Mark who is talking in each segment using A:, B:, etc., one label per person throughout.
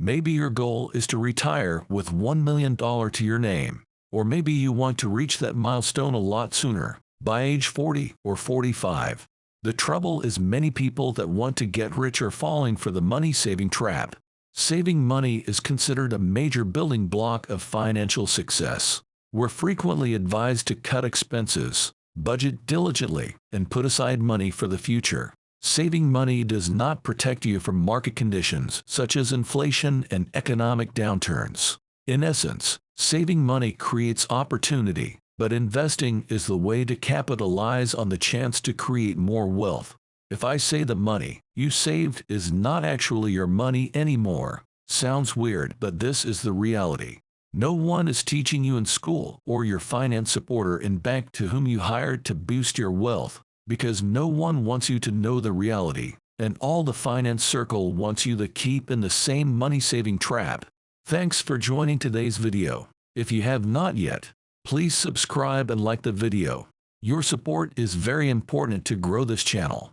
A: Maybe your goal is to retire with $1 million to your name. Or maybe you want to reach that milestone a lot sooner, by age 40 or 45. The trouble is many people that want to get rich are falling for the money-saving trap. Saving money is considered a major building block of financial success. We're frequently advised to cut expenses, budget diligently, and put aside money for the future. Saving money does not protect you from market conditions such as inflation and economic downturns. In essence, saving money creates opportunity, but investing is the way to capitalize on the chance to create more wealth. If I say the money you saved is not actually your money anymore, sounds weird, but this is the reality. No one is teaching you in school or your finance supporter in bank to whom you hired to boost your wealth, because no one wants you to know the reality, and all the finance circle wants you to keep in the same money-saving trap. Thanks for joining today's video. If you have not yet, please subscribe and like the video. Your support is very important to grow this channel.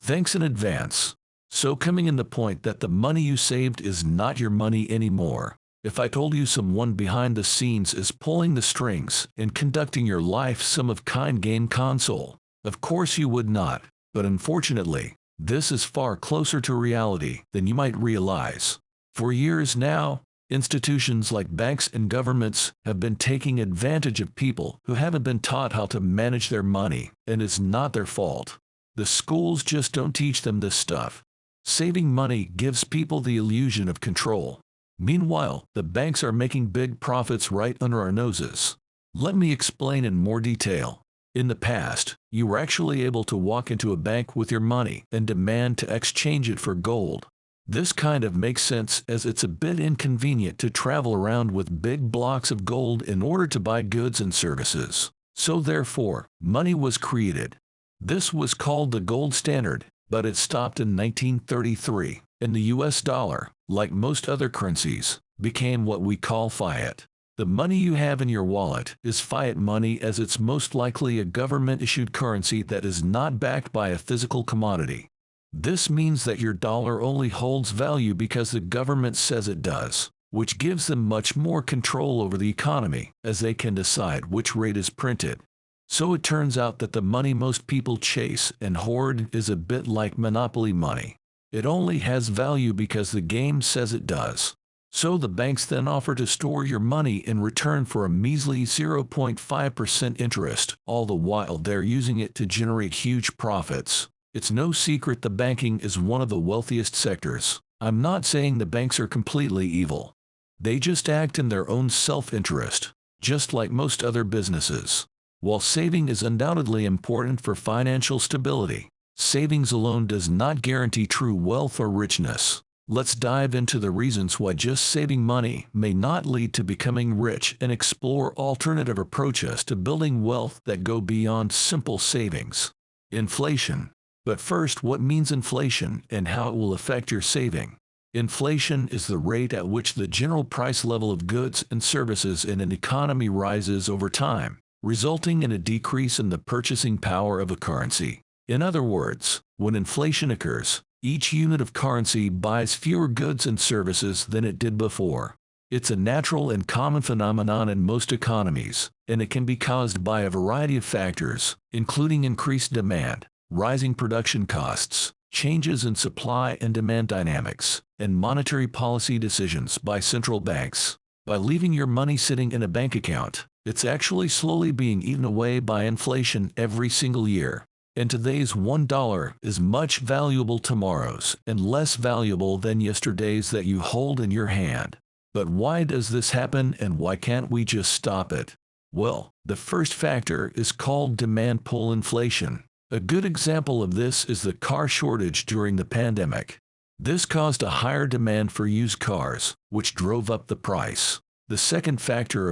A: Thanks in advance. So coming in the point that the money you saved is not your money anymore. If I told you someone behind the scenes is pulling the strings and conducting your life some of kind game console, of course you would not, but unfortunately, this is far closer to reality than you might realize. For years now, institutions like banks and governments have been taking advantage of people who haven't been taught how to manage their money, and it's not their fault. The schools just don't teach them this stuff. Saving money gives people the illusion of control. Meanwhile, the banks are making big profits right under our noses. Let me explain in more detail. In the past, you were actually able to walk into a bank with your money and demand to exchange it for gold. This kind of makes sense as it's a bit inconvenient to travel around with big blocks of gold in order to buy goods and services. So therefore, money was created. This was called the gold standard, but it stopped in 1933, and the US dollar, like most other currencies, became what we call fiat. The money you have in your wallet is fiat money, as it's most likely a government-issued currency that is not backed by a physical commodity. This means that your dollar only holds value because the government says it does, which gives them much more control over the economy, as they can decide which rate is printed. So it turns out that the money most people chase and hoard is a bit like monopoly money. It only has value because the game says it does. So the banks then offer to store your money in return for a measly 0.5% interest, all the while they're using it to generate huge profits. It's no secret the banking is one of the wealthiest sectors. I'm not saying the banks are completely evil. They just act in their own self-interest, just like most other businesses. While saving is undoubtedly important for financial stability, savings alone does not guarantee true wealth or richness. Let's dive into the reasons why just saving money may not lead to becoming rich and explore alternative approaches to building wealth that go beyond simple savings. Inflation. But first, what means inflation and how it will affect your saving? Inflation is the rate at which the general price level of goods and services in an economy rises over time, resulting in a decrease in the purchasing power of a currency. In other words, when inflation occurs, each unit of currency buys fewer goods and services than it did before. It's a natural and common phenomenon in most economies, and it can be caused by a variety of factors, including increased demand, rising production costs, changes in supply and demand dynamics, and monetary policy decisions by central banks. By leaving your money sitting in a bank account, it's actually slowly being eaten away by inflation every single year. And today's $1 is much valuable tomorrow's and less valuable than yesterday's that you hold in your hand. But why does this happen, and why can't we just stop it? Well, the first factor is called demand pull inflation. A good example of this is the car shortage during the pandemic. This caused a higher demand for used cars, which drove up the price. The second factor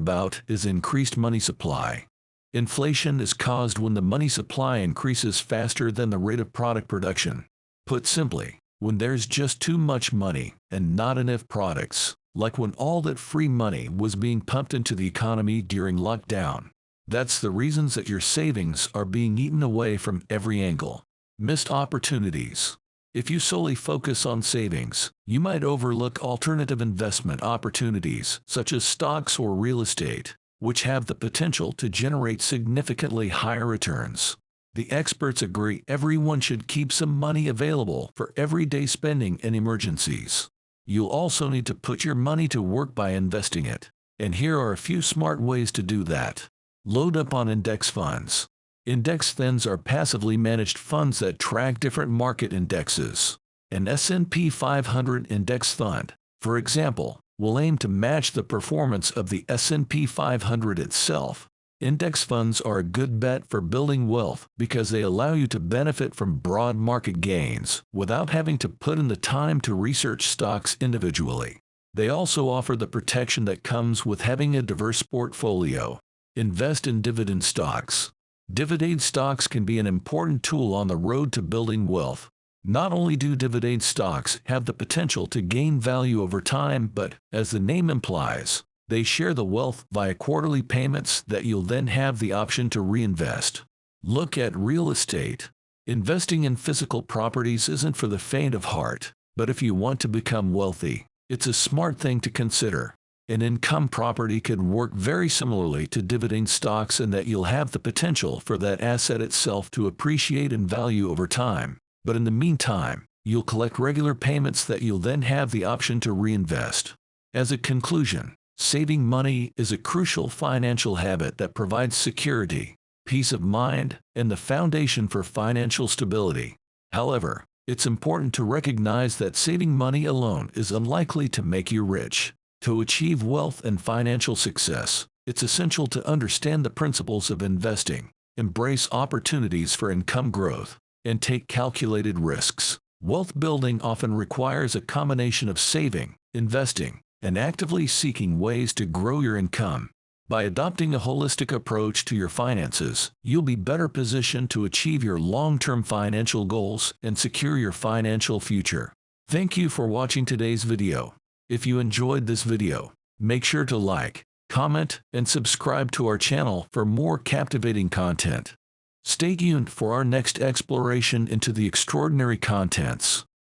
A: is increased money supply. Inflation is caused when the money supply increases faster than the rate of product production. Put simply, when there's just too much money and not enough products, like when all that free money was being pumped into the economy during lockdown. That's the reasons that your savings are being eaten away from every angle. Missed opportunities. If you solely focus on savings, you might overlook alternative investment opportunities such as stocks or real estate, which have the potential to generate significantly higher returns. The experts agree everyone should keep some money available for everyday spending and emergencies. You'll also need to put your money to work by investing it. And here are a few smart ways to do that. Load up on index funds. Index funds are passively managed funds that track different market indexes. An S&P 500 index fund, for example, will aim to match the performance of the S&P 500 itself. Index funds are a good bet for building wealth because they allow you to benefit from broad market gains without having to put in the time to research stocks individually. They also offer the protection that comes with having a diverse portfolio. Invest in dividend stocks. Dividend stocks can be an important tool on the road to building wealth. Not only do dividend stocks have the potential to gain value over time, but, as the name implies, they share the wealth via quarterly payments that you'll then have the option to reinvest. Look at real estate. Investing in physical properties isn't for the faint of heart, but if you want to become wealthy, it's a smart thing to consider. An income property could work very similarly to dividend stocks in that you'll have the potential for that asset itself to appreciate in value over time. But in the meantime, you'll collect regular payments that you'll then have the option to reinvest. As a conclusion, saving money is a crucial financial habit that provides security, peace of mind, and the foundation for financial stability. However, it's important to recognize that saving money alone is unlikely to make you rich. To achieve wealth and financial success, it's essential to understand the principles of investing, embrace opportunities for income growth, and take calculated risks. Wealth building often requires a combination of saving, investing, and actively seeking ways to grow your income. By adopting a holistic approach to your finances, you'll be better positioned to achieve your long-term financial goals and secure your financial future. Thank you for watching today's video. If you enjoyed this video, make sure to like, comment, and subscribe to our channel for more captivating content. Stay tuned for our next exploration into the extraordinary contents.